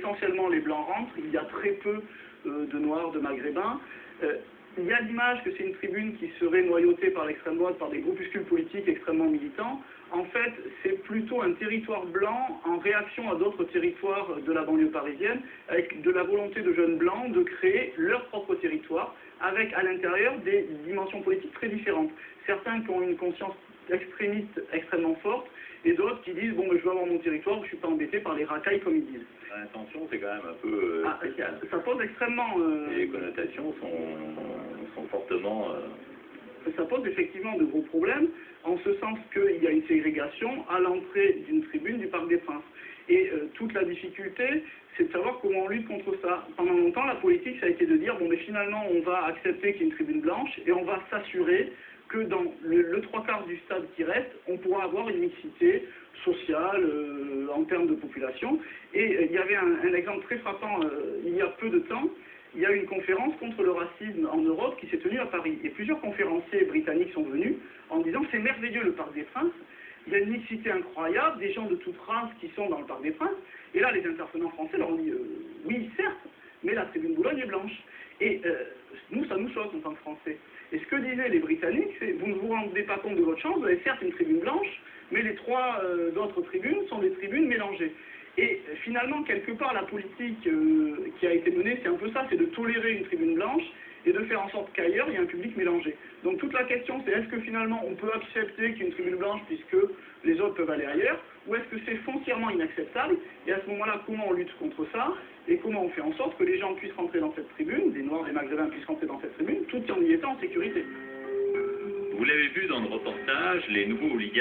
essentiellement les Blancs rentrent, il y a très peu de Noirs, de Maghrébins. Il y a l'image que c'est une tribune qui serait noyautée par l'extrême droite, par des groupuscules politiques extrêmement militants. En fait, c'est plutôt un territoire blanc en réaction à d'autres territoires de la banlieue parisienne, avec de la volonté de jeunes blancs de créer leur propre territoire, avec à l'intérieur des dimensions politiques très différentes. Certains qui ont une conscience extrémiste extrêmement forte, et d'autres qui disent « bon, mais je veux avoir mon territoire, je ne suis pas embêté par les racailles » comme ils disent. L'intention, c'est quand même un peu spécial. Ça pose extrêmement... Les connotations sont fortement... Ça pose effectivement de gros problèmes, en ce sens qu'il y a une ségrégation à l'entrée d'une tribune du Parc des Princes. Et toute la difficulté, c'est de savoir comment on lutte contre ça. Pendant longtemps, la politique, ça a été de dire, bon, mais finalement, on va accepter qu'il y ait une tribune blanche, et on va s'assurer que dans le trois quarts du stade qui reste, on pourra avoir une mixité sociale en termes de population. Et il y avait un exemple très frappant il y a peu de temps. Il y a une conférence contre le racisme en Europe qui s'est tenue à Paris. Et plusieurs conférenciers britanniques sont venus en disant « c'est merveilleux le Parc des Princes, il y a une mixité incroyable, des gens de toute race qui sont dans le Parc des Princes. » Et là, les intervenants français leur ont dit « oui, certes, mais la tribune Boulogne est blanche. » Et nous, ça nous choque en tant que Français. Et ce que disaient les Britanniques, c'est « vous ne vous rendez pas compte de votre chance, vous avez certes une tribune blanche, mais les trois autres tribunes sont des tribunes mélangées. » Et finalement, quelque part, la politique qui a été menée, c'est un peu ça, c'est de tolérer une tribune blanche et de faire en sorte qu'ailleurs, il y ait un public mélangé. Donc toute la question, c'est est-ce que finalement, on peut accepter qu'il y ait une tribune blanche puisque les autres peuvent aller ailleurs, ou est-ce que c'est foncièrement inacceptable? Et à ce moment-là, comment on lutte contre ça? Et comment on fait en sorte que les gens puissent rentrer dans cette tribune, des Noirs, des Maghrébins puissent rentrer dans cette tribune, tout en y étant en sécurité? Vous l'avez vu dans le reportage, les nouveaux hooligans